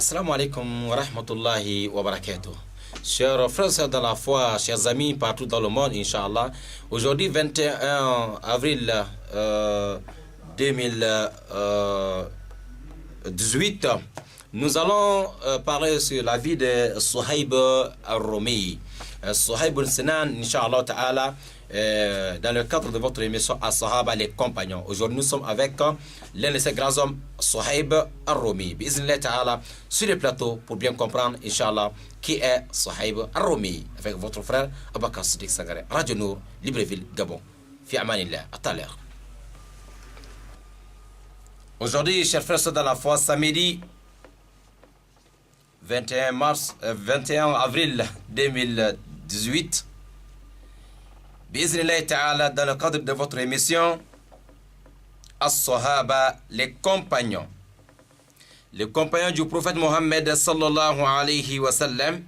Assalamu alaikum wa rahmatullahi wa barakatuh. Chers frères dans la foi, chers amis partout dans le monde, Inch'Allah. Aujourd'hui, 21 avril 2018, nous allons parler sur la vie de Suhaib al-Rumi. Suhaib al-Sinan, Inch'Allah Ta'ala, dans le cadre de votre émission As-Sahaba, les compagnons. Aujourd'hui, nous sommes avec l'un de ces grands hommes, Suhaib al-Rumi. Bismillah Ta'ala, sur le plateau pour bien comprendre, Inch'Allah, qui est Suhaib al-Rumi, avec votre frère Abakar Siddiq Sangaré, Radio Nour, Libreville, Gabon. Fi amanillah, à tout à l'heure. Aujourd'hui, chers frères dans la foi, samedi 21 avril 2018, Bismillah Ta'ala, dans le cadre de votre émission As-Sahaba, les compagnons. Les compagnons du prophète Mohammed sallallahu alayhi wa sallam.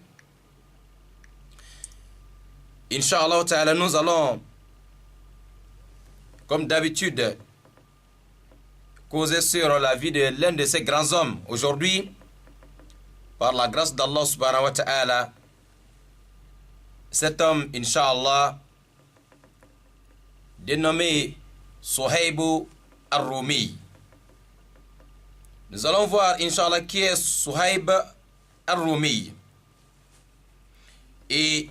Inch'Allah Ta'ala, nous allons, comme d'habitude, causer sur la vie de l'un de ces grands hommes. Aujourd'hui, par la grâce d'Allah subhanahu wa ta'ala, cet homme, Inch'Allah, dénommé Suhaib al-Rumi. Nous allons voir, Inch'Allah, qui est Suhaib al-Rumi et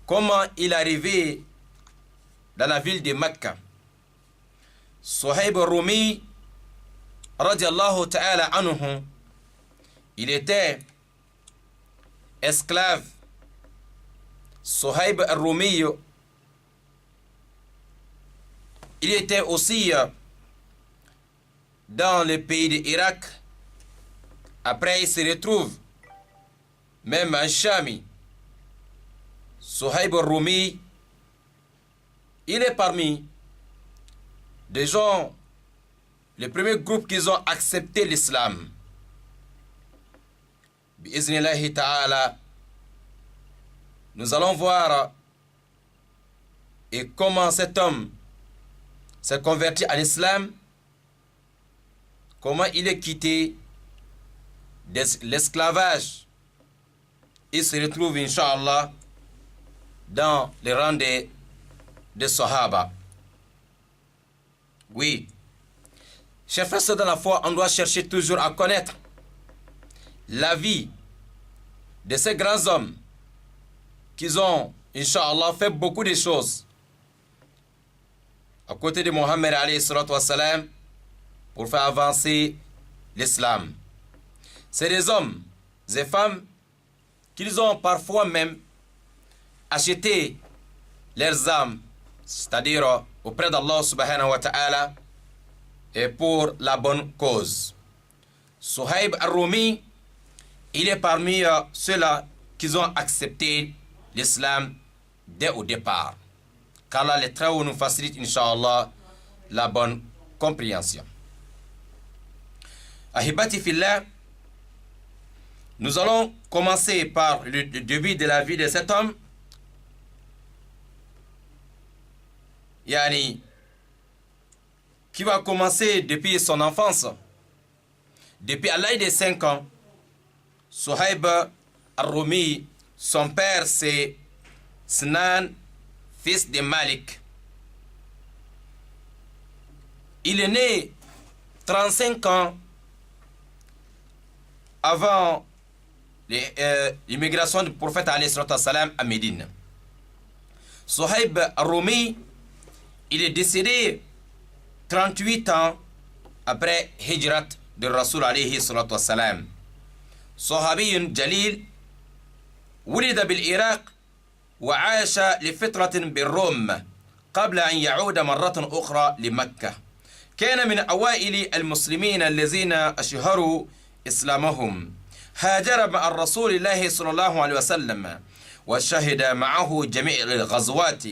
comment il est arrivé dans la ville de Mecca. Suhaib al-Rumi, radiallahu ta'ala anhu, il était esclave. Suhaib al-Rumi, il était aussi dans le pays d'Irak. Après, il se retrouve même en Chami. Suhaib al-Rumi, il est parmi des gens, le premier groupe qui ont accepté l'islam. Bi'iznillahi ta'ala, nous allons voir et comment cet homme s'est converti en islam, comment il est quitté de l'esclavage. Il se retrouve, Inch'Allah, dans les rangs des Sahaba. Oui, chers frères dans la foi, on doit chercher toujours à connaître la vie de ces grands hommes qui ont, Inch'Allah, fait beaucoup de choses à côté de Mohammed alayhi salatu wassalam pour faire avancer l'islam. C'est des hommes et femmes qu'ils ont parfois même acheté leurs âmes, c'est-à-dire auprès d'Allah subhanahu wa ta'ala, et pour la bonne cause. Suhaib al-Rumi, il est parmi ceux-là qui ont accepté l'islam dès au départ. Qu'Allah les travaux nous facilite, Inch'Allah, la bonne compréhension. Ahibati fillah, nous allons commencer par le début de la vie de cet homme. Yani, qui va commencer depuis son enfance. Depuis à l'âge de 5 ans, Suhaib al-Rumi, son père c'est Sinan, fils de Malik. Il est né 35 ans avant l'immigration du prophète alayhi salatu wassalam à Médine. Suhaib al-Rumi, il est décédé 38 ans après Hijrat de Rasul alayhi salatu wassalam. صحابي جليل ولد بالعراق وعاش لفترة بالروم قبل أن يعود مرة أخرى لمكة. كان من أوائل المسلمين الذين أشهروا إسلامهم. هاجر مع الرسول الله صلى الله عليه وسلم وشهد معه جميع الغزوات.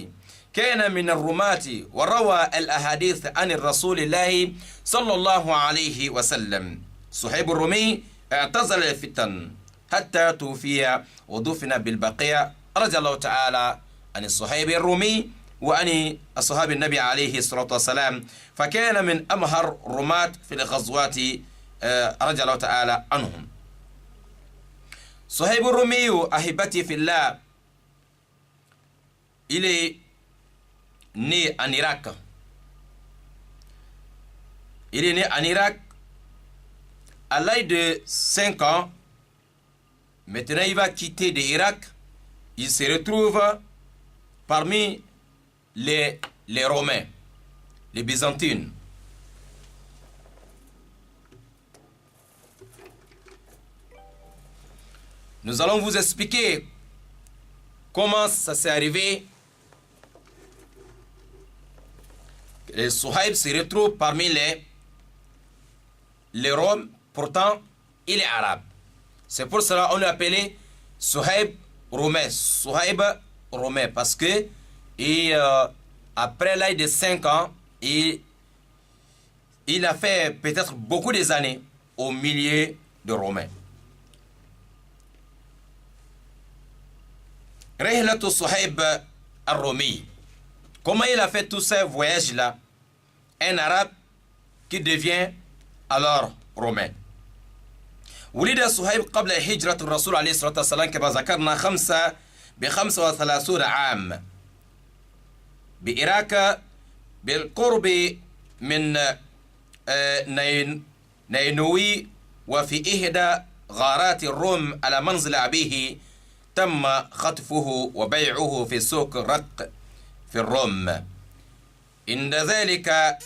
كان من الرماة وروى الأحاديث عن الرسول الله صلى الله عليه وسلم. صهيب الرومي اعتزل الفتن حتى توفي ودفن بالبقيع رضي الله تعالى عن الصهيب الرومي وعن أصحاب النبي عليه الصلاة والسلام. فكان من أمهر الرماة في الغزوات radiallahu ta'ala anhum. Suhaib al-Rumi, ahibati fillah, il est né en Irak. Il est né en Irak à l'âge de 5 ans. Maintenant, il va quitter l'Irak. Il se retrouve parmi les Romains, les Byzantines. Nous allons vous expliquer comment ça s'est arrivé. Les Suhaib se retrouvent parmi les Roms, pourtant il est arabe. C'est pour cela qu'on l'a appelé Suhaib Romain. Suhaib Romain, parce que après l'âge de 5 ans, il a fait peut-être beaucoup des années au milieu de Romains. Rihlatu Suhaib al-Rumi. Comment il a fait tous ces voyages-là? Un arabe qui devient alors romain. ولد صهيب قبل هجرة الرسول عليه الصلاة والسلام كما ذكرنا ب35 عام بعراق بالقرب من نينوي، وفي إحدى غارات الروم على منزل أبيه تم خطفه وبيعه في سوق رق في الروم. عند ذلك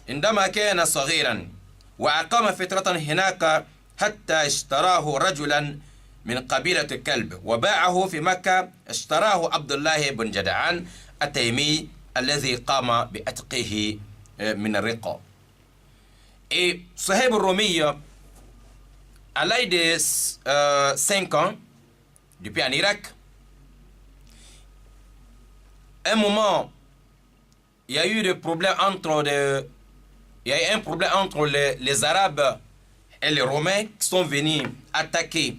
عندما كان صغيرا وأقام فترة هناك حتى اشتراه رجلا من قبيلة الكلب وباعه في مكة. اشتراه عبد الله بن جدعان التيمي الذي قام بأتقه من الرق. Et Suhaib al-Rumi, à l'âge de 5 ans, depuis en Irak, un moment, il y a eu des problèmes entre les Arabes et les Romains qui sont venus attaquer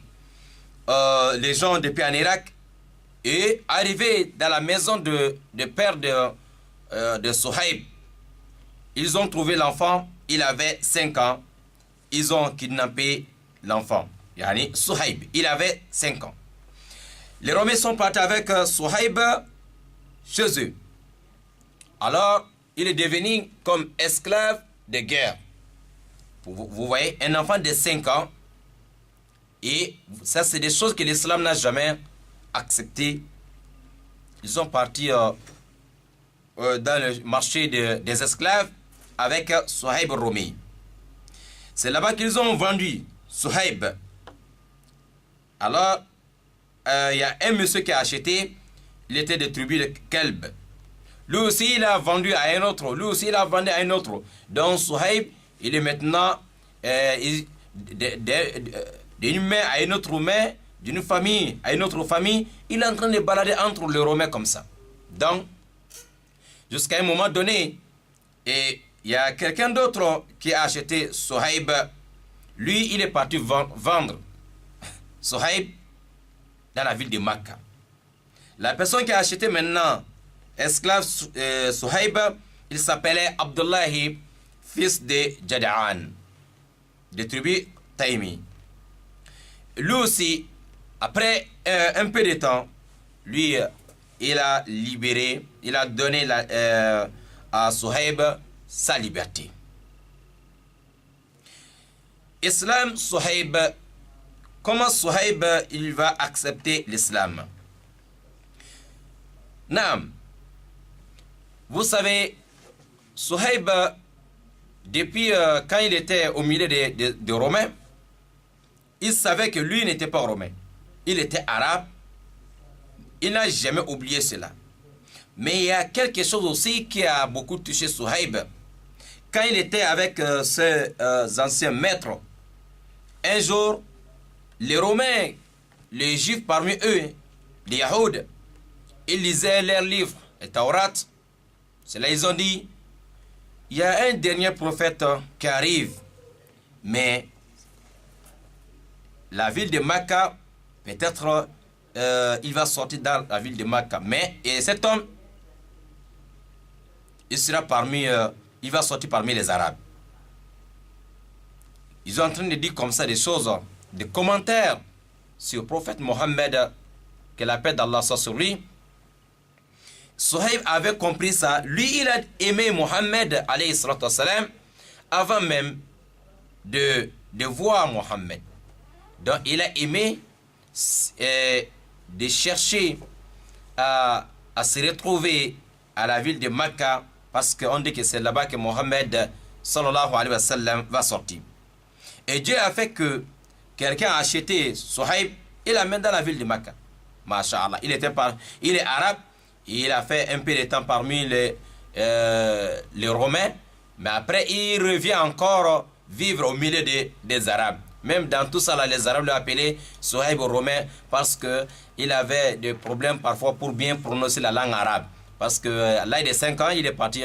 les gens depuis en Irak, et arrivés dans la maison de père de Suhaib, ils ont trouvé l'enfant, il avait 5 ans, ils ont kidnappé l'enfant, yani Suhaib, il avait 5 ans. Les Romains sont partis avec Suhaib chez eux. Alors, il est devenu comme esclave de guerre. Vous voyez, un enfant de 5 ans, et ça, c'est des choses que l'islam n'a jamais acceptées. Ils sont partis dans le marché des esclaves avec Suhaib al-Rumi. C'est là-bas qu'ils ont vendu Suhaib. Alors, il y a un monsieur qui a acheté, il était de tribu de Kelb. Lui aussi, il a vendu à un autre. Lui aussi, il a vendu à un autre. Donc, Suhaib, il est maintenant d'une main à une autre main, d'une famille à une autre famille. Il est en train de balader entre les Romains comme ça. Donc, jusqu'à un moment donné, et il y a quelqu'un d'autre qui a acheté Suhaib. Lui, il est parti vendre Suhaib dans la ville de Makkah. La personne qui a acheté maintenant esclave Suhaib, il s'appelait Abdullahi, fils de Jada'an, de tribu Taimi. Lui aussi, après un peu de temps, lui, il a libéré, il a donné à Suhaib sa liberté. Islam, Suhaib, comment Suhaib il va accepter l'islam? Naam. Vous savez, Suhaib, depuis quand il était au milieu des Romains, il savait que lui n'était pas romain. Il était arabe. Il n'a jamais oublié cela. Mais il y a quelque chose aussi qui a beaucoup touché Suhaib. Quand il était avec ses anciens maîtres, un jour, les Romains, les Juifs parmi eux, les Yahoud, ils lisaient leurs livres, le Taurat. C'est là ils ont dit, il y a un dernier prophète qui arrive, mais la ville de Makkah, peut-être il va sortir dans la ville de Makkah. Mais et cet homme, il va sortir parmi les Arabes. ils sont en train de dire comme ça des choses, des commentaires sur le prophète Mohammed, que la paix d'Allah soit sur lui. Suhaib avait compris ça. Lui, il a aimé Mohammed, alayhi salatu wassalam, avant même de voir Mohammed. Donc, il a aimé de chercher à se retrouver à la ville de Mecca, parce qu'on dit que c'est là-bas que Mohammed, sallallahu alayhi wa sallam, va sortir. Et Dieu a fait que quelqu'un a acheté Suhaib et l'amène dans la ville de Mecca. Masha'Allah. Il est arabe. Il a fait un peu de temps parmi les Romains. Mais après, il revient encore vivre au milieu des Arabes. Même dans tout ça, là, les Arabes l'ont appelé Suhaib Romain parce qu'il avait des problèmes parfois pour bien prononcer la langue arabe. Parce que à l'âge de 5 ans, il est parti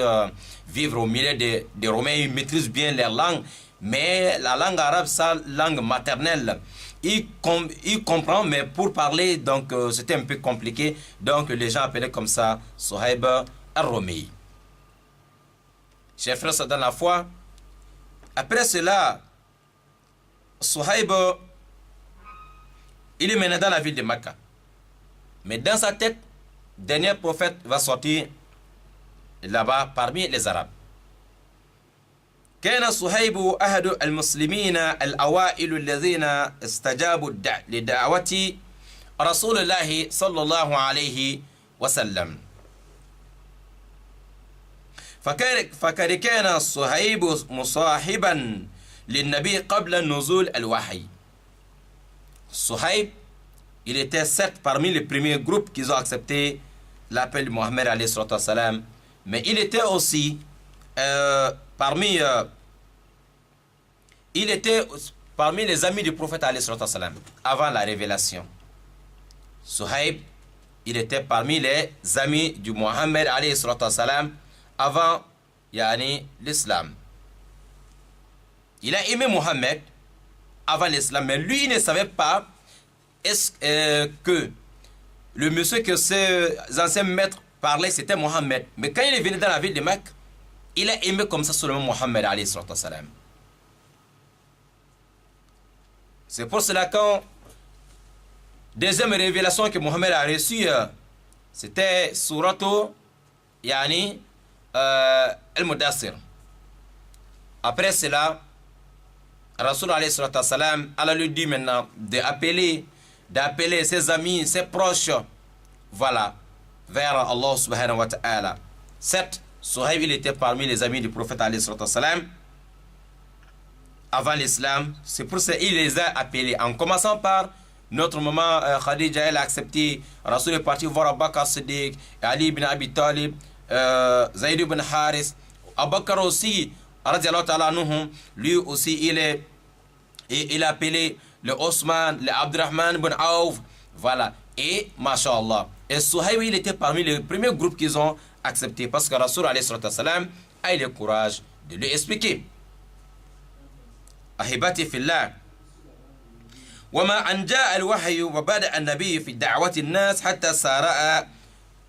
vivre au milieu des Romains. Il maîtrise bien leur langue. Mais la langue arabe, sa langue maternelle, il comprend, mais pour parler, donc c'était un peu compliqué. Donc les gens appelaient comme ça Suhaib al-Romi. Chers frères, dans la foi, après cela, Suhaib, il est maintenant dans la ville de Mecca. Mais dans sa tête, le dernier prophète va sortir là-bas parmi les Arabes. كان صهيب أحد المسلمين الأوائل الذين استجابوا لدعوة رسول الله صلى الله عليه وسلم. فقد كان صهيب مصاحبا للنبي قبل نزول الوحي. Suhaib, il était certes parmi les premiers groupes qui ont accepté l'appel de Mohammed alayhi salatu wassalam, mais il était aussi parmi les amis du prophète alayhi salatu wassalam avant la révélation. Suhaib, il était parmi les amis du Mohammed alayhi salatu wassalam avant l'islam. Il a aimé Mohammed avant l'islam, mais lui il ne savait pas que le monsieur que ses anciens maîtres parlaient c'était Mohammed. Mais quand il est venu dans la ville de Mecque, il a aimé comme ça seulement Mohammed alayhi salatu wassalam. C'est pour cela quand deuxième révélation que Mohammed a reçue, c'était Suratu Al-Mudassir. Après cela, Rasul alayhi salatu wassalam, Allah lui dit maintenant d'appeler ses amis, ses proches, voilà, vers Allah subhanahu wa ta'ala. Certes, Suhaib, il était parmi les amis du prophète alayhi salatu wassalam avant l'islam. C'est pour ça qu'il les a appelés. En commençant par notre maman Khadija, elle a accepté. Rasul est parti voir Abu Bakr Siddiq, Ali ibn Abi Talib, Zayd ibn Haris. Abu Bakr aussi, radiallahu ta'ala anhum, lui aussi, il a appelé le Osman, le Abdurrahman ibn Auf. Voilà. Et, masha'Allah. Et Suhaib, il était parmi les premiers groupes qu'ils ont accepté parce que Rasul alayhi salatu wassalam a eu le courage de lui expliquer. أحبتي في الله وما أن جاء الوحي وبدأ النبي في دعوة الناس حتى سارع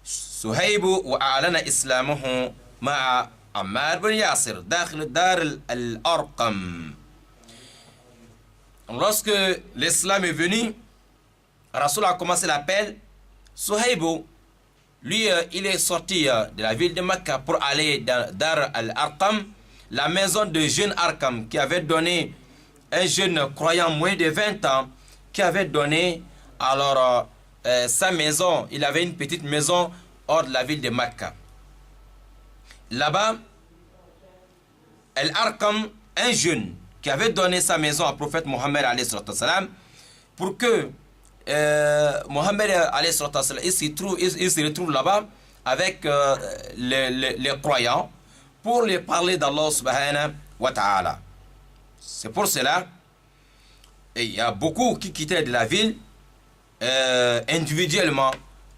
سهيب وأعلن إسلامه مع عمار بن ياسر داخل دار الأرقم. Lorsque l'islam est venu, Rasul a commencé l'appel. Suhaib, lui, il est sorti de la ville de Mecca pour aller dans Dar al-Arqam, la maison de jeune Arqam qui avait donné un jeune croyant moins de 20 ans qui avait donné alors sa maison. Il avait une petite maison hors de la ville de Mecca. Là-bas, Al-Arqam, un jeune qui avait donné sa maison au prophète Mohammed alayhi salatu wassalam pour que Mohammed alayhi salatu wassalam il se retrouve là-bas avec les croyants pour les parler d'Allah subhanahu wa ta'ala. C'est pour cela il y a beaucoup qui quittaient de la ville individuellement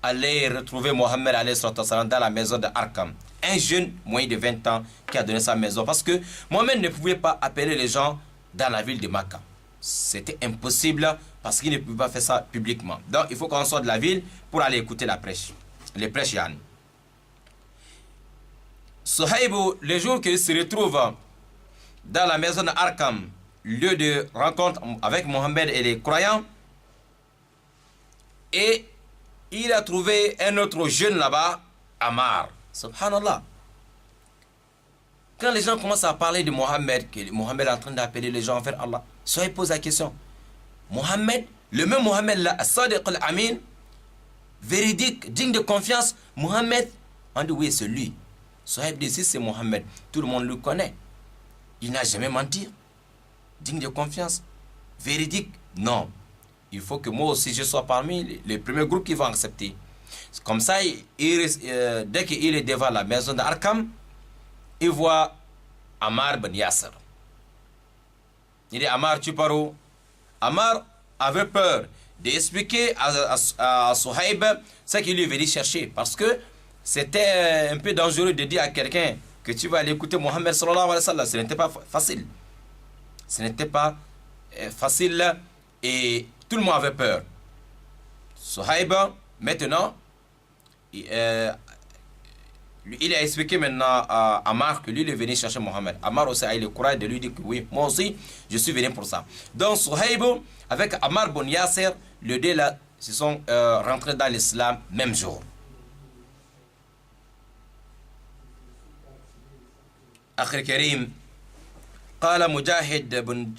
aller retrouver Mohammed alayhi salatu wassalam dans la maison de Arqam. Un jeune moins de 20 ans qui a donné sa maison parce que Mohammed ne pouvait pas appeler les gens dans la ville de Mecca. C'était impossible parce qu'il ne pouvait pas faire ça publiquement. Donc il faut qu'on sorte de la ville pour aller écouter la prêche. Les prêches Yann. Suhaib, le jour qu'il se retrouve dans la maison d'Arqam, lieu de rencontre avec Mohammed et les croyants. Et il a trouvé un autre jeune là-bas, Ammar. Subhanallah. Quand les gens commencent à parler de Mohammed, que Mohammed est en train d'appeler les gens vers Allah, Suhaib pose la question. Mohammed, le même Mohammed là, Sadiq al-Amin, véridique, digne de confiance, Mohammed, on dit oui, c'est lui. Suhaib dit si c'est Mohammed, tout le monde le connaît. Il n'a jamais menti. Digne de confiance, véridique, non. Il faut que moi aussi je sois parmi les premiers groupes qui vont accepter. Comme ça, dès qu'il est devant la maison d'Arkam, il voit Ammar ben Yasser. Il dit Ammar, tu pars où? Ammar avait peur d'expliquer à Suhaib ce qu'il lui venait chercher. Parce que c'était un peu dangereux de dire à quelqu'un que tu vas aller écouter Mohammed sallallahu alayhi wa sallam. Ce n'était pas facile. Ce n'était pas facile et tout le monde avait peur. Suhaib, maintenant, il a expliqué maintenant à Ammar que lui, il est venu chercher Mohammed. Ammar aussi a eu le courage de lui dire que oui, moi aussi, je suis venu pour ça. Donc, Suhaib, avec Ammar ben Yasser, les deux là, se sont rentrés dans l'islam même jour. أخي الكريم قال مجاهد بن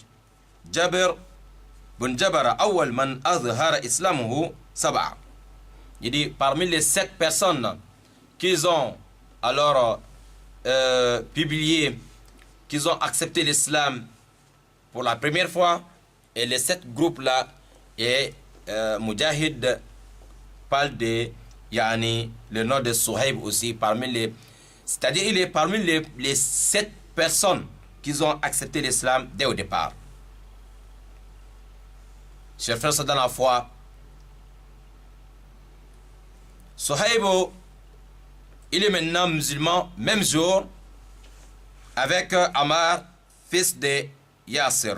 جبر أول من أظهر إسلامه 7. Il dit parmi les 7 personnes qu'ils ont alors publié, qu'ils ont accepté l'islam pour la première fois, et les 7 groupes là, et Mujahid parle de le nom de Suhaib aussi, parmi les, c'est-à-dire il est parmi les 7 personnes qui ont accepté l'islam dès au départ. Chers frères, c'est dans la foi. Suhaib, il est maintenant musulman, même jour, avec Ammar, fils de Yasser.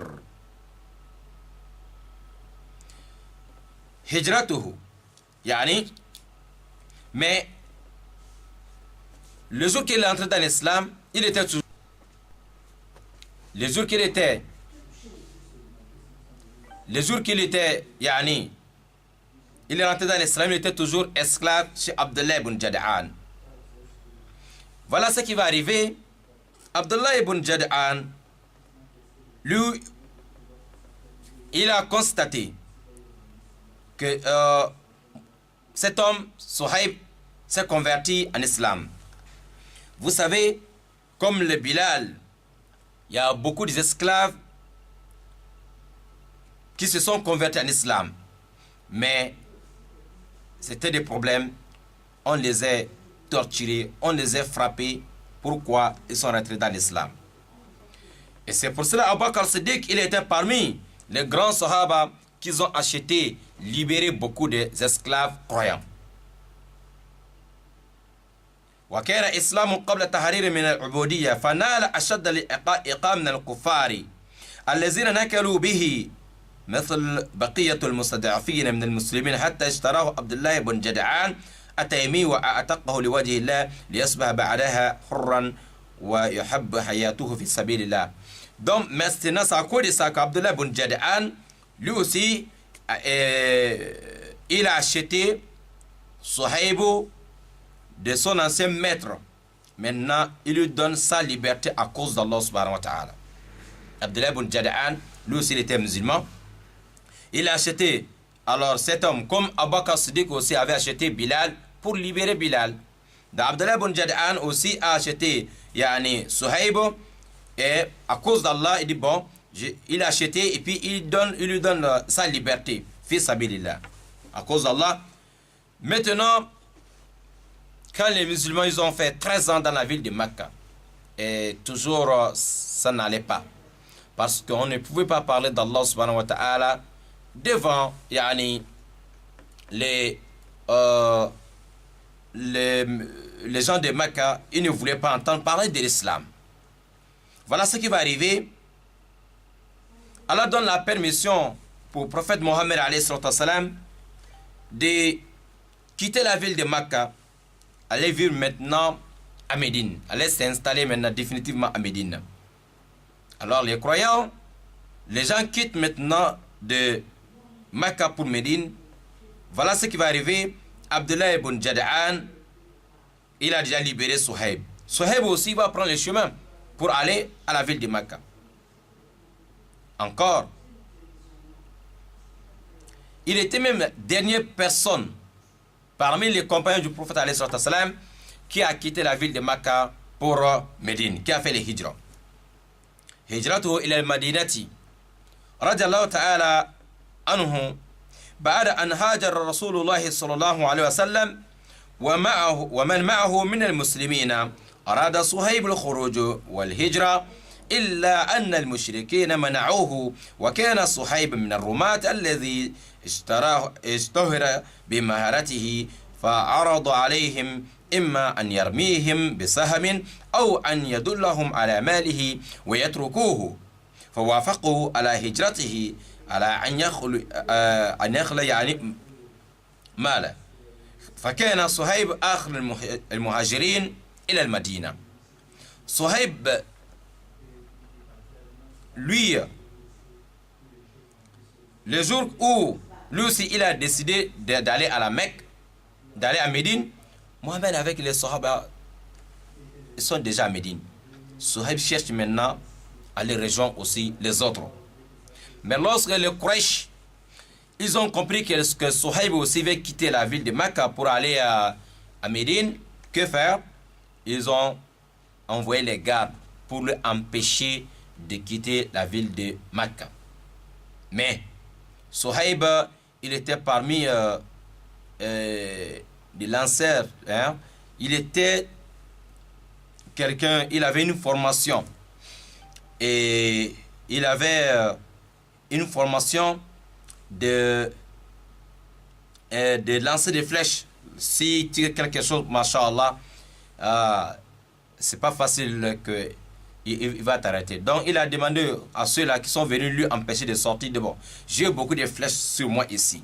Hijratuhu, mais le jour qu'il est entré dans l'islam, il était toujours. Le jour qu'il était, il est rentré dans l'islam, il était toujours esclave chez Abdullah ibn Jad'an. Voilà ce qui va arriver. Abdullah ibn Jad'an, lui, il a constaté que cet homme, Suhaib, s'est converti en islam. Vous savez, comme le Bilal, il y a beaucoup d'esclaves qui se sont convertis en islam. Mais c'était des problèmes. On les a torturés, on les a frappés. Pourquoi ils sont rentrés dans l'islam? Et c'est pour cela Abu Bakr Siddiq, il était parmi les grands sahaba qui ont acheté, libéré beaucoup d'esclaves croyants. وكان إسلام قبل تحرير من العبودية فنال أشد الإقام من الكفار الذين نكلوا به مثل بقية المستضعفين من المسلمين حتى اشتراه عبد الله بن جدعان التيمي وأعتقه لوجه الله ليصبح بعدها حرا ويحب حياته في سبيل الله. Donc maintenant c'est à cause de ça qu'Abdullah ibn Jad'an lui aussi il a acheté Suhaib de son ancien maître. Maintenant, il lui donne sa liberté à cause d'Allah subhanahu wa ta'ala. Abdullah ibn Jad'an, lui aussi il était musulman. Il a acheté alors cet homme, comme Abu Bakr Siddiq aussi avait acheté Bilal pour libérer Bilal. Abdullah ibn Jad'an aussi a acheté Suhaib, et à cause d'Allah, il dit bon, il a acheté et puis il lui donne sa liberté, fi sabilillah, à cause d'Allah. Maintenant, quand les musulmans ils ont fait 13 ans dans la ville de Mecca, et toujours ça n'allait pas, parce qu'on ne pouvait pas parler d'Allah subhanahu wa ta'ala devant les gens de Mecca. Ils ne voulaient pas entendre parler de l'islam. Voilà ce qui va arriver. Allah donne la permission pour le prophète Mohammed alayhi salam de quitter la ville de Mecca, aller vivre maintenant à Médine, aller s'installer maintenant définitivement à Médine. Alors les croyants les gens quittent maintenant de Mecca pour Médine. Voilà ce qui va arriver. Abdullah ibn Jada'an, il a déjà libéré Suhaib. Suhaib aussi va prendre le chemin pour aller à la ville de Mecca. Encore, il était même la dernière personne parmi les compagnons du prophète qui a quitté la ville de Mecca pour Médine, qui a fait le hijra. Hijratuhu ila al-Madinati radiyallahu ta'ala anhu بعد أن هاجر رسول الله صلى الله عليه وسلم ومن معه من المسلمين أراد صهيب الخروج والهجرة إلا أن المشركين منعوه وكان صهيب من الرماة الذي اشتهر بمهارته فعرض عليهم إما أن يرميهم بسهم أو أن يدلهم على ماله ويتركوه فوافقوا على هجرته على أن يخلى يعني ماله فكان صهيب آخر المهاجرين إلى المدينة. صهيب lui, le jour où lui aussi il a décidé d'aller à la Mecque, d'aller à Médine, Mohamed avec les Sahaba, ils sont déjà à Médine. Suhaib cherche maintenant à aller rejoindre aussi les autres. Mais lorsque les Quraysh, ils ont compris que Suhaib aussi veut quitter la ville de Mecca pour aller à Médine, que faire? Ils ont envoyé les gardes pour le empêcher de quitter la ville de Mecca. Mais Suhaib, il était parmi les lanceurs. Hein? Il était quelqu'un, il avait une formation. Et il avait une formation de lancer des flèches. Si tu tire quelque chose, mashallah, c'est pas facile que il va t'arrêter. Donc il a demandé à ceux-là qui sont venus lui empêcher de sortir de bon. J'ai beaucoup de flèches sur moi ici.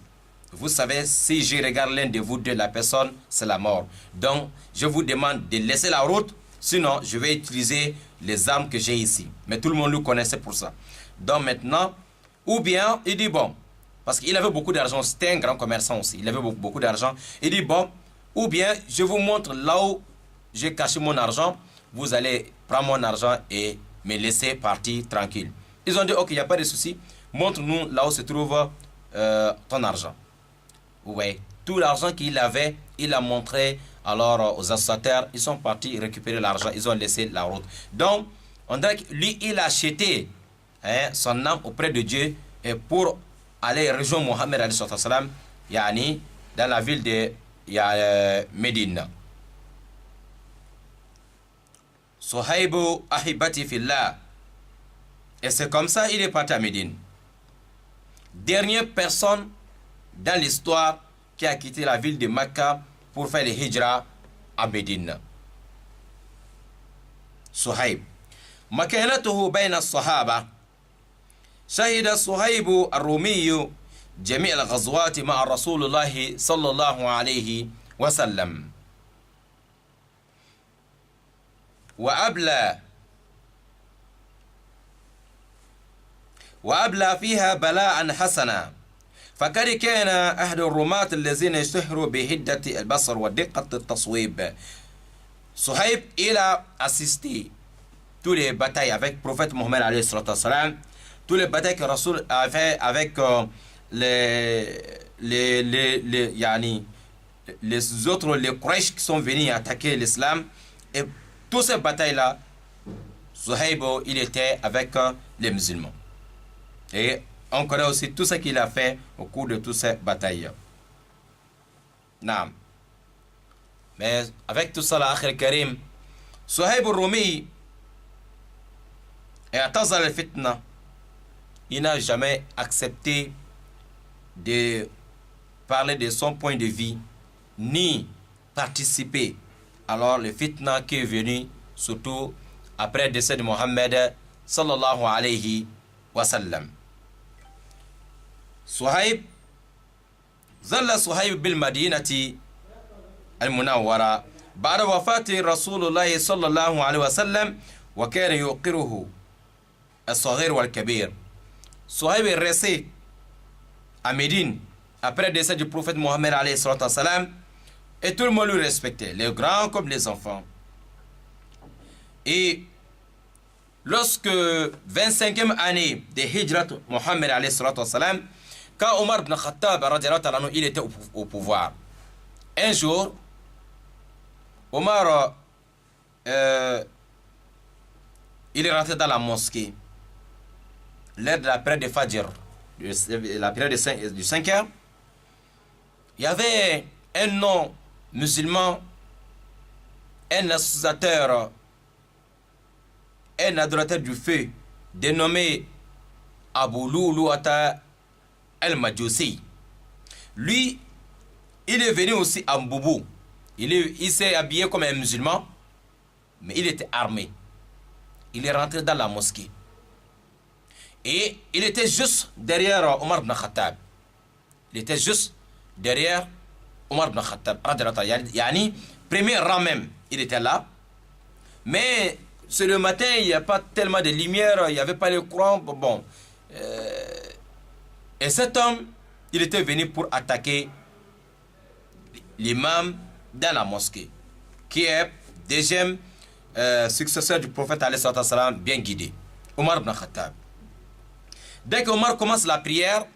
Vous savez, si je regarde l'un de vous deux, la personne, c'est la mort. Donc je vous demande de laisser la route, sinon je vais utiliser les armes que j'ai ici. Mais tout le monde le connaissait pour ça. Donc maintenant, ou bien il dit bon, parce qu'il avait beaucoup d'argent, c'était un grand commerçant aussi, il avait beaucoup d'argent. Il dit bon, ou bien je vous montre là où j'ai caché mon argent, vous allez prendre mon argent et me laisser partir tranquille. Ils ont dit ok, il n'y a pas de souci, montre-nous là où se trouve ton argent. Ouais, tout l'argent qu'il avait, il a montré alors aux associateurs, ils sont partis récupérer l'argent, ils ont laissé la route. Donc, on dirait que lui, il a acheté son âme auprès de Dieu et pour aller rejoindre Mohammed yani, dans la ville de Médine. Suhaibu ahibati fillah. Et c'est comme ça il est parti à Médine. Dernière personne dans l'histoire qui a quitté la ville de Mecca pour faire le hijra à Médine. Suhaib. مكانته بين الصحابة. شهد صهيب الرومي جميع الغزوات مع رسول الله صلى الله عليه وسلم وأبلى فيها بلاء حسنا فقد كان أحد الرماة الذين اشتهروا بهدة البصر ودقة التصويب. Suhaib, il a assisté tous les batailles avec le prophète Mohammed alayhi salatu wassalam, tous les batailles que Rasoul a fait avec les autres, les Quraysh qui sont venus attaquer l'islam. Et toutes ces batailles-là, Suhaib, il était avec les musulmans. Et on connaît aussi tout ce qu'il a fait au cours de toutes ces batailles. Non. Mais avec tout ça, l'Akhir Karim, Suhaib al-Rumi, et attention à la fitna, il n'a jamais accepté de parler de son point de vue, ni participer. Alors le fitna qui est venu, surtout après le décès de Mohammed sallallahu alayhi wa sallam. Suhaib, ظل صهيب بالمدينة المنورة بعد وفاة رسول الله صلى الله عليه وسلم وكان يوقره الصغير والكبير. Souhaïb est resté à Médine après le décès du prophète Mohammed alayhi salam, et tout le monde le respectait, les grands comme les enfants. Et lorsque 25e année de Hijrat Mohammed alayhi salam, quand Omar ibn Khattab il était au pouvoir, un jour, Omar il est rentré dans la mosquée l'heure de la prière de Fajr, la prière du 5 heures. Il y avait un non musulman, un associateur, un adorateur du feu dénommé Abu Lu'lu'ata al-Majusi. Lui, il est venu aussi à Mboubou. Il s'est habillé comme un musulman, mais il était armé. Il est rentré dans la mosquée. Et il était juste derrière Omar ibn Khattab. Il était juste derrière Omar ibn Khattab. Yani, premier rang même, il était là. Mais c'est le matin, il n'y a pas tellement de lumière, il n'y avait pas de courant. Bon. Et cet homme, il était venu pour attaquer l'imam dans la mosquée, qui est deuxième successeur du prophète alayhi salam, bien guidé, Omar ibn Khattab. Dès qu'Omar commence la prière,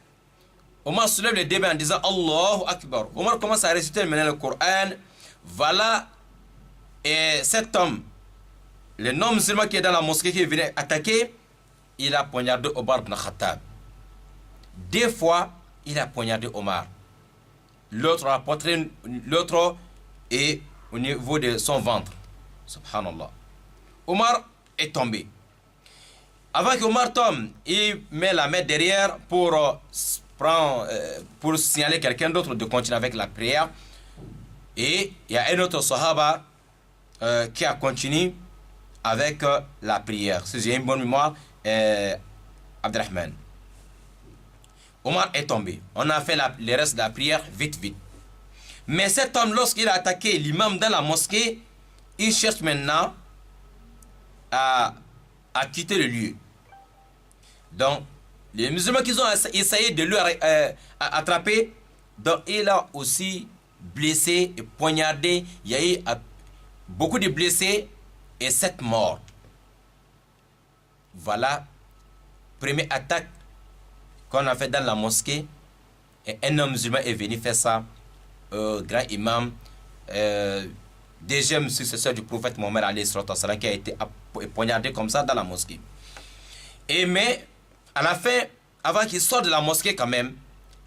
Omar soulève le début en disant Allahu Akbar. Omar commence à réciter maintenant le Coran. Voilà, et cet homme, le non-musulman qui est dans la mosquée, qui vient attaquer, il a poignardé Omar ibn Khattab. 2 fois, il a poignardé Omar. L'autre a poitrine, l'autre est au niveau de son ventre. Subhanallah. Omar est tombé. Avant qu'Omar tombe, il met la main derrière pour signaler quelqu'un d'autre de continuer avec la prière. Et il y a un autre sahaba qui a continué avec la prière. Si j'ai une bonne mémoire, Abdelrahman. Omar est tombé. On a fait le reste de la prière vite. Mais cet homme, lorsqu'il a attaqué l'imam dans la mosquée, il cherche maintenant à quitter le lieu. Donc, les musulmans qui ont essayé de lui attraper, donc il a aussi blessé et poignardé. Il y a eu beaucoup de blessés et 7 morts. Voilà, première attaque qu'on a fait dans la mosquée. Et un homme musulman est venu faire ça, grand imam, deuxième successeur du prophète Mohammed alayhi salam, qui a été poignardé comme ça dans la mosquée. Mais à la fin, avant qu'il sorte de la mosquée quand même,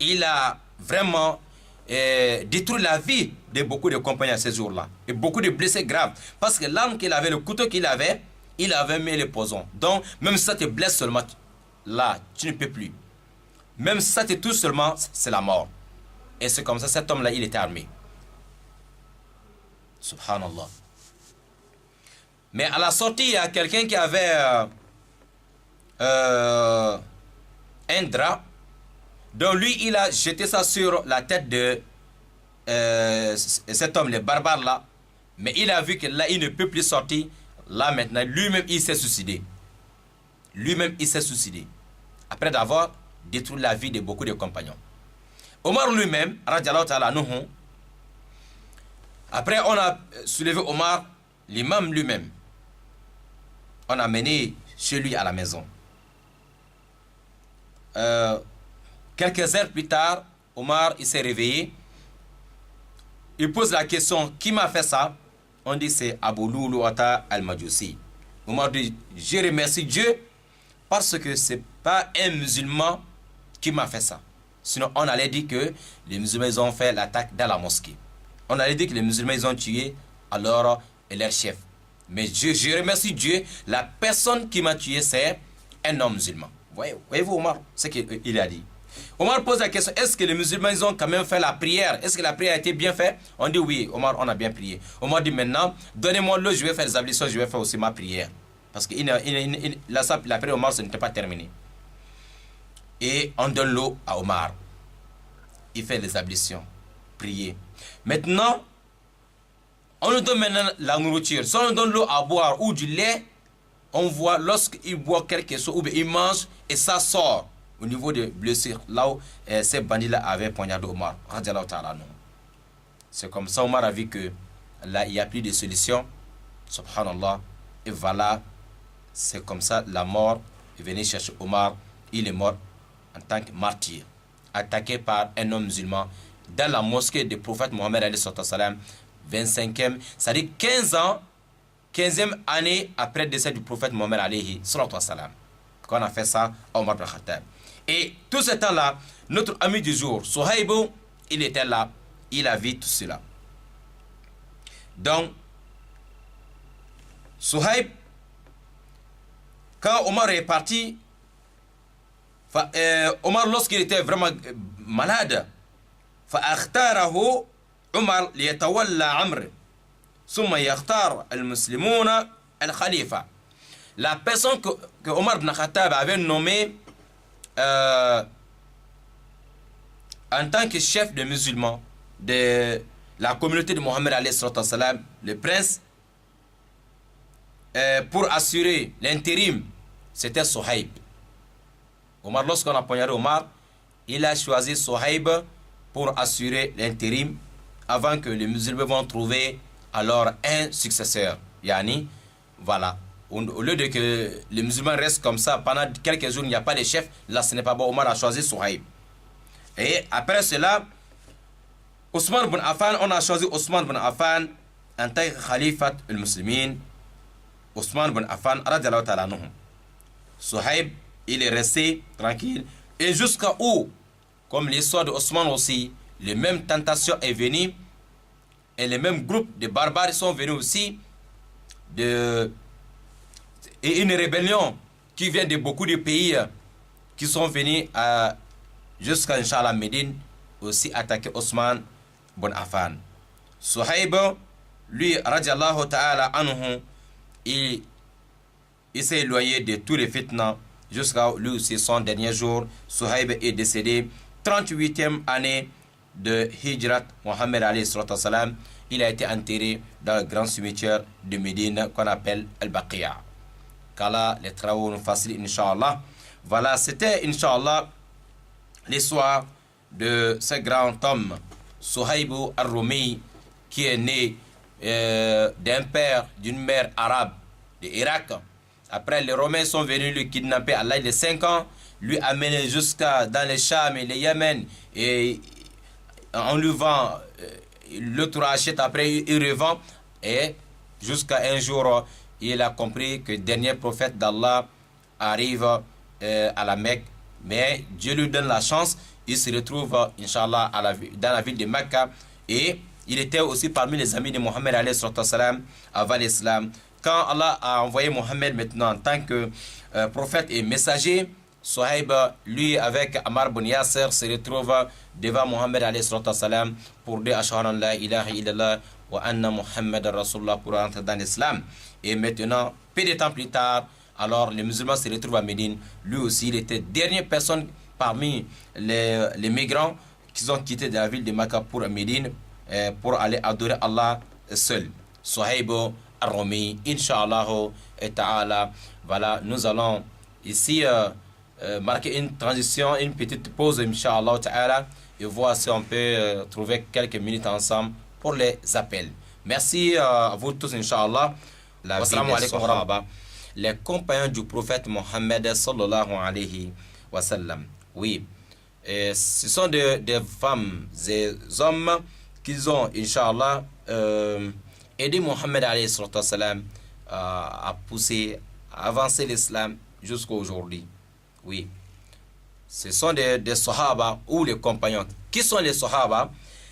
il a vraiment détruit la vie de beaucoup de compagnons à ces jours-là. Et beaucoup de blessés graves. Parce que l'arme qu'il avait, le couteau qu'il avait, il avait mis le poison. Donc, même si ça te blesse seulement, là, tu ne peux plus. Même si ça te touche seulement, c'est la mort. Et c'est comme ça, cet homme-là, il était armé. Subhanallah. Mais à la sortie, il y a quelqu'un qui avait un drap. Donc lui, il a jeté ça sur la tête de cet homme, le barbare là. Mais il a vu que là, il ne peut plus sortir. Là maintenant, lui-même, il s'est suicidé. Lui-même, il s'est suicidé. Après d'avoir détruit la vie de beaucoup de compagnons. Omar lui-même, radiallahu ta'ala anhu, après on a soulevé Omar, l'imam lui-même. On a mené chez lui à la maison. Quelques heures plus tard, Omar il s'est réveillé. Il pose la question, qui m'a fait ça? On dit c'est Abu Lu'lu'ata al-Majusi. Omar dit, je remercie Dieu parce que c'est pas un musulman qui m'a fait ça. Sinon on allait dire que les musulmans ont fait l'attaque dans la mosquée. On allait dire que les musulmans ils ont tué alors leur chef. Mais je remercie Dieu, la personne qui m'a tué c'est un homme musulman. Voyez-vous Omar, ce qu'il a dit. Omar pose la question, est-ce que les musulmans ils ont quand même fait la prière? Est-ce que la prière a été bien faite? On dit oui, Omar, on a bien prié. Omar dit maintenant, donnez-moi l'eau, je vais faire les ablutions, je vais faire aussi ma prière. Parce que la prière Omar, ce n'était pas terminé. Et on donne l'eau à Omar. Il fait les ablutions, prier. Maintenant, on nous donne maintenant la nourriture. Si on nous donne l'eau à boire ou du lait, on voit lorsqu'il boit quelque chose ou bien il mange et ça sort. au niveau de blessures, là où ces bandits-là avaient poignardé Omar. C'est comme ça Omar a vu que là, il n'y a plus de solution. Subhanallah. Et voilà, c'est comme ça la mort est venue chercher Omar. Il est mort en tant que martyr, attaqué par un homme musulman dans la mosquée du prophète Mohammed alayhi salam, 25e, c'est-à-dire 15 ans, 15e année après le décès du prophète Mohammed alayhi salam. Qu'on a fait ça à Omar ibn Khattab. Et tout ce temps-là, notre ami du jour, Suhaib, il était là, il a vu tout cela. Donc, Suhaib, quand Omar est parti, Omar, lorsqu'il était vraiment malade, فاختاره عمر ليتولى عمرو ثم يختار المسلمون الخليفة. La personne que Omar ibn Khattab avait nommé en tant que chef de musulmans de la communauté de Mohammed alayhi salam, le prince, pour assurer l'intérim, c'était Suhaib. Omar, lorsqu'on a poignardé Omar, il a choisi Suhaib pour assurer l'intérim avant que les musulmans vont trouver alors un successeur. Yani, voilà. Au lieu de que les musulmans restent comme ça pendant quelques jours, il n'y a pas de chef, là ce n'est pas bon. Omar a choisi Suhaib. Et après cela, Ousmane ibn Affan, on a choisi Ousmane ibn Affan en tant que Khalifat al-Muslimin. Ousmane ibn Affan, radiallahu ta'ala anhu. Suhaib, il est resté tranquille. Et jusqu'à où, comme l'histoire de Ousmane aussi, les mêmes tentations est venue et les mêmes groupes de barbares sont venus aussi et une rébellion qui vient de beaucoup de pays qui sont venus jusqu'à Inch'Allah Médine aussi attaquer Ousmane ibn Affan. Suhaib, lui, radiallahu ta'ala anhu, il s'est éloigné de tous les fitnas jusqu'à lui aussi son dernier jour. Suhaib est décédé 38e année de Hijrat Mohammed alayhi salam. Il a été enterré dans le grand cimetière de Médine qu'on appelle Al-Baqiya. Qu'Allah les travaux nous facilitent, Inch'Allah. Voilà, c'était Inch'Allah l'histoire de ce grand homme, Suhaib al-Rumi, qui est né d'un père, d'une mère arabe de Irak. Après, les Romains sont venus le kidnapper à l'âge de 5 ans, lui amener jusqu'à dans les Cham et les Yémen, et on lui vend, l'autre achète, après il revend, et jusqu'à un jour, il a compris que le dernier prophète d'Allah arrive à la Mecque, mais Dieu lui donne la chance, il se retrouve, Inch'Allah, dans la ville de Mecca, et il était aussi parmi les amis de Mohammed alayhi salam avant l'islam. Quand Allah a envoyé Mohammed maintenant en tant que prophète et messager, Suhaib, lui avec Ammar ibn Yasser, se retrouve devant Mohammed alayhi salam pour dire Ashhadu an la ilaha illallah wa anna Muhammad Rasulullah pour entrer dans l'islam. Et maintenant, peu de temps plus tard, alors les musulmans se retrouvent à Médine. Lui aussi, il était dernière personne parmi les migrants qui ont quitté de la ville de Makkah pour Médine pour aller adorer Allah seul. Suhaib al-Rumi, Inch'Allah ta'ala. Voilà, nous allons ici marquer une transition, une petite pause, Inch'Allah ta'ala, et voir si on peut trouver quelques minutes ensemble pour les appels. Merci à vous tous, Inch'Allah. Wassalamu alaikum wa rahmatullah. Les compagnons du prophète Mohammed sallallahu alayhi wa sallam. Oui, et ce sont des femmes, des hommes qui ont, Inch'Allah, aidé Mohammed alayhi salam à pousser, à avancer l'islam jusqu'à aujourd'hui. Oui, ce sont des sahaba ou les compagnons. Qui sont les sahaba?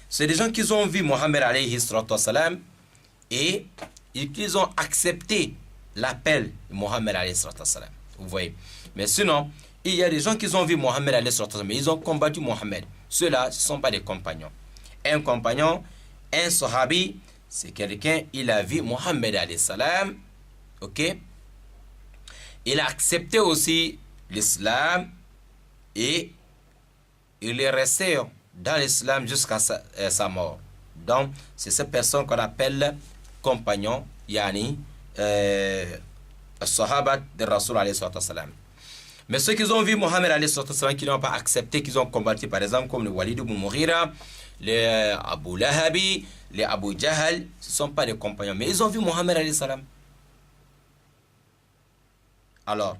C'est des gens qui ont vu Mohammed alayhi salam et qu'ils ont accepté l'appel de Mohammed alayhi salam. Vous voyez. Mais sinon, il y a des gens qui ont vu Mohammed alayhi salam, mais ils ont combattu Mohammed. Ceux-là, ce ne sont pas des compagnons. Un compagnon, un sahabi, c'est quelqu'un, il a vu Mohammed alayhi salam, ok? Il a accepté aussi l'islam et il est resté dans l'islam jusqu'à sa mort. Donc, c'est cette personne qu'on appelle compagnon, yani, sahaba de Rasul alayhi salam. Mais ceux qui ont vu Mohammed alayhi salatu wassalam, qui n'ont pas accepté, qui ont combattu, par exemple, comme le Walid ibn Mughira, les Abu Lahabi, les Abu Jahal, ce ne sont pas des compagnons. Mais ils ont vu Mohammed alayhi salam. Alors,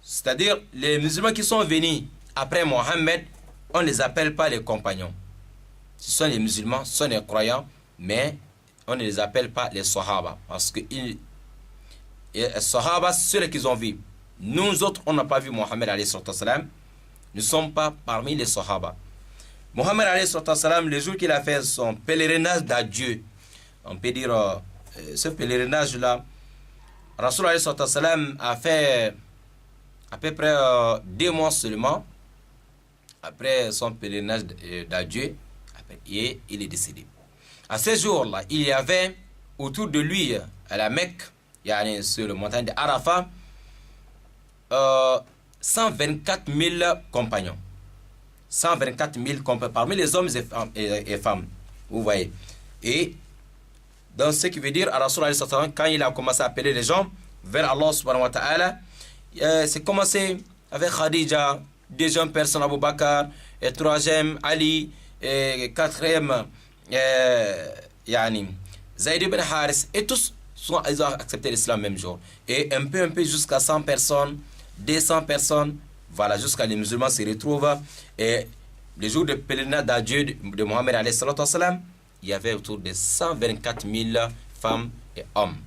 c'est-à-dire, les musulmans qui sont venus après Mohammed, on ne les appelle pas les compagnons. Ce sont les musulmans, ce sont les croyants, mais on ne les appelle pas les Sahaba. Parce que les Sahaba, ceux qu'ils ont vus. Nous autres, on n'a pas vu Mohammed alayhi salam. Nous ne sommes pas parmi les Sahaba. Mohammed alayhi salam, le jour qu'il a fait son pèlerinage d'adieu, on peut dire, ce pèlerinage-là, Rasul alayhi salam a fait à peu près 2 mois seulement après son pèlerinage d'adieu, et il est décédé. À ce jour-là, il y avait autour de lui, à la Mecque, sur le montagne d'Arafat, 124 000 compagnons. 124 000 compagnons, parmi les hommes et femmes. Vous voyez. Et donc, ce qui veut dire, à Rasul, quand il a commencé à appeler les gens vers Allah subhanahu wa ta'ala, c'est commencé avec Khadija, 2e personne Abu Bakr, et 3e Ali, et 4e Zayd ibn Haris, et tous ils ont accepté l'islam le même jour. Et un peu jusqu'à 100 personnes, 200 personnes, voilà, jusqu'à les musulmans se retrouvent. Et le jour de pèlerinage d'adieu de Mohammed alayhi salatu wassalam, il y avait autour de 124 000 femmes et hommes.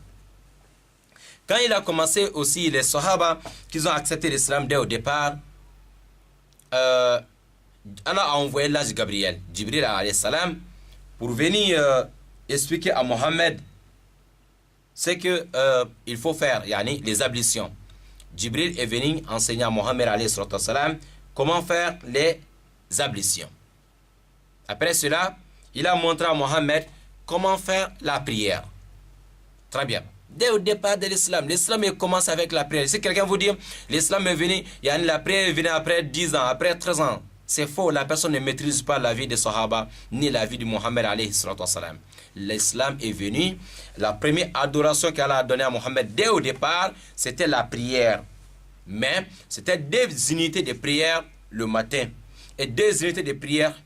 Quand il a commencé aussi, les Sahaba qui ont accepté l'islam dès au départ, Allah a envoyé l'ange Gabriel, Jibril alayhi salam, pour venir expliquer à Mohammed ce que il faut faire, les ablutions. Jibril est venu enseigner à Mohammed alayhi salam comment faire les ablutions. Après cela, il a montré à Mohammed comment faire la prière. Très bien. Dès le départ de l'islam commence avec la prière. Si quelqu'un vous dit l'islam est venu, la prière est venue après 10 ans, après 13 ans, c'est faux. La personne ne maîtrise pas la vie des Sahaba ni la vie de Mohammed alayhi salam. L'islam est venu. La première adoration qu'Allah a donnée à Mohammed dès au départ, c'était la prière. Mais c'était 2 unités de prière le matin et 2 unités de prière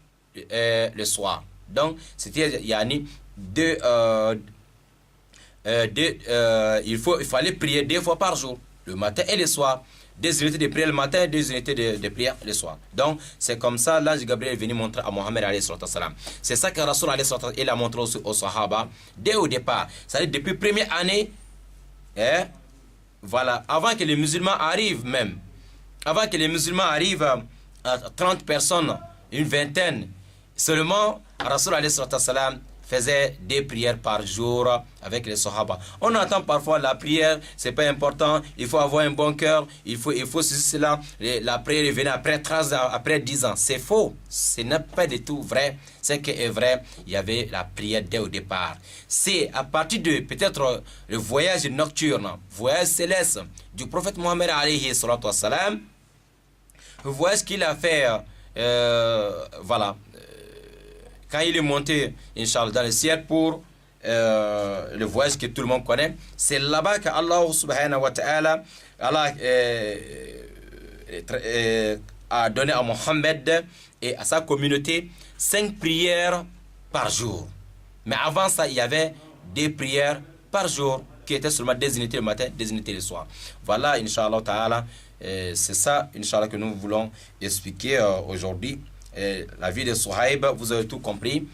le soir. Donc, c'était il fallait prier 2 fois par jour, le matin et le soir. 2 unités de prière le matin, 2 unités de prière le soir. Donc, c'est comme ça, l'ange Gabriel est venu montrer à Mohammed alayhi salam. C'est ça que Rasul alayhi salam, il a montré aux Sahaba dès au départ. C'est-à-dire depuis la première année, voilà, avant que les musulmans arrivent même, avant que les musulmans arrivent à 30 personnes, une vingtaine, seulement Rasul alayhi salam faisait 2 prières par jour avec les Sahaba. On entend parfois la prière, c'est pas important, il faut avoir un bon cœur, il faut cela, la prière venait après 13 ans, après 10 ans. C'est faux, ce n'est pas du tout vrai. Ce qui est vrai, il y avait la prière dès au départ. C'est à partir de peut-être le voyage nocturne, voyage céleste du prophète Mohammed alayhi salatu wassalam, le voyage qu'il a fait, voilà, quand il est monté, Inch'Allah, dans le ciel pour le voyage que tout le monde connaît, c'est là-bas qu'Allah subhanahu wa ta'ala a donné à Mohammed et à sa communauté 5 prières par jour. Mais avant ça, il y avait 2 prières par jour qui étaient seulement 2 unités le matin, 2 unités le soir. Voilà, Inch'Allah ta'ala, c'est ça, Inch'Allah, que nous voulons expliquer aujourd'hui. La vie de Suhaib, vous avez tout compris.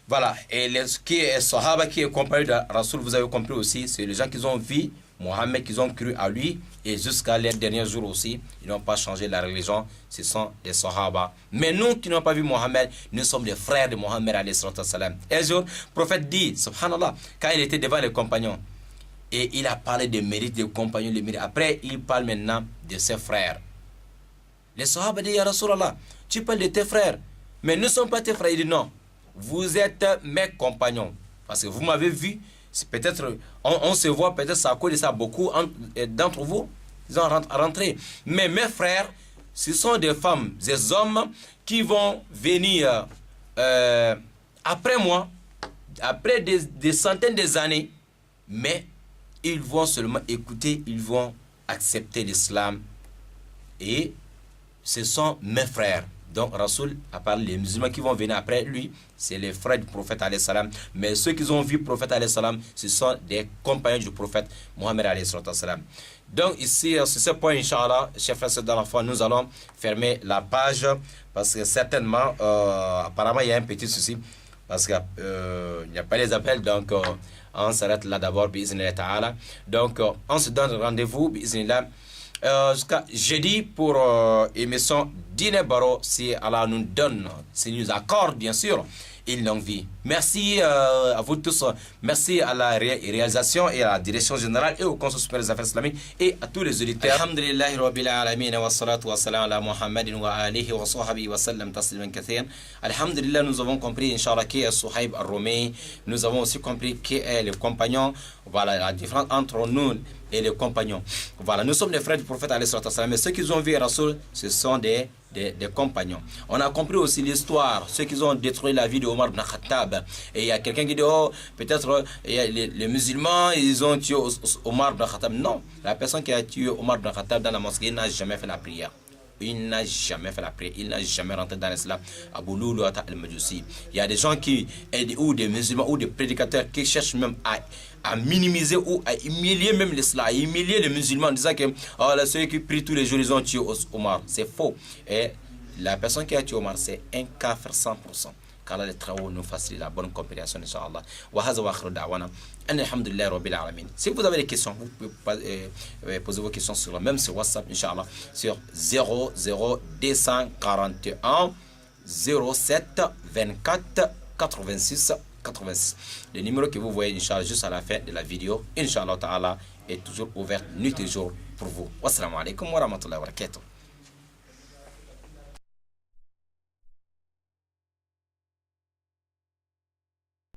Voilà, et qui est Sahaba, qui est comparé de Rasoul, vous avez compris aussi, c'est les gens qui ont vu Mohammed, qui ont cru à lui, et jusqu'à les derniers jours aussi, ils n'ont pas changé la religion, ce sont les Sahaba. Mais nous qui n'avons pas vu Mohammed, nous sommes les frères de Mohammed alayhi salam. Un jour, le prophète dit, subhanallah, quand il était devant les compagnons, et il a parlé des mérites des compagnons, les mérites. Après, il parle maintenant de ses frères. Les Sahaba disent, ya Rasulallah, tu parles de tes frères, mais nous ne sommes pas tes frères. Il dit non, vous êtes mes compagnons. Parce que vous m'avez vu, peut-être, on se voit, peut-être ça a collé ça beaucoup d'entre vous, ils ont rentré. Mais mes frères, ce sont des femmes, des hommes qui vont venir après moi, après des centaines d'années, mais ils vont seulement écouter, ils vont accepter l'islam et ce sont mes frères. Donc Rasoul a parlé, les musulmans qui vont venir après lui, c'est les frères du prophète alayhi salam. Mais ceux qui ont vu le prophète alayhi salam, ce sont des compagnons du prophète Mohammed alayhi salam. Donc ici, sur ce point, Inch'Allah, chers frères dans la foi, nous allons fermer la page parce que certainement, apparemment, il y a un petit souci parce qu'il n'y a pas les appels, donc on s'arrête là d'abord, bi'iznillah ta'ala. Donc on se donne rendez-vous, bi'iznillah, jusqu'à jeudi pour émission Dîner Baro, si Allah nous donne, s'il nous accorde bien sûr une longue vie. Merci à vous tous, merci à la réalisation et à la direction générale et au Conseil supérieur des affaires islamiques et à tous les auditeurs. Alhamdulillahi rabbil alamin wa salatu wa salam ala Muhammadin wa alihi wa sahbihi wa sallam tasliman kathiran. Alhamdulillah, nous avons compris Inch'Allah qui est Suhaib al-Rumi. Nous avons aussi compris qui est le compagnon. Voilà la différence entre nous et les compagnons. Voilà, nous sommes les frères du prophète alayhi salatu wa salam, mais ceux qui ont vu Rasoul, ce sont des compagnons. On a compris aussi l'histoire, ceux qui ont détruit la vie de Omar ibn Khattab. Et il y a quelqu'un qui dit, oh, peut-être les musulmans, ils ont tué Omar ibn Khattab. Non, la personne qui a tué Omar ibn Khattab dans la mosquée n'a jamais fait la prière. Il n'a jamais fait la prière, il n'a jamais rentré dans l'islam. Abu Lu'lu'ata al-Majusi. Il y a des gens qui, ou des musulmans, ou des prédicateurs qui cherchent même à minimiser ou à humilier même l'islam, à humilier les musulmans en disant que oh, là, ceux qui prient tous les jours, ils ont tué Omar. C'est faux. Et la personne qui a tué Omar, c'est un kafir 100%. Qu'Allah les travaux nous facilite la bonne compréhension, Inch'Allah. Wa hadha wa akhiru da'wana. Alhamdulillah rabbil alamin. Si vous avez des questions, vous pouvez poser vos questions même sur WhatsApp, Inch'Allah, sur 00241 07 24 86 86. Le numéro que vous voyez, Inch'Allah, juste à la fin de la vidéo, Inch'Allah ta'ala, est toujours ouvert nuit et jour pour vous. Wassalamu alaikum wa rahmatullahi wa barakatuh.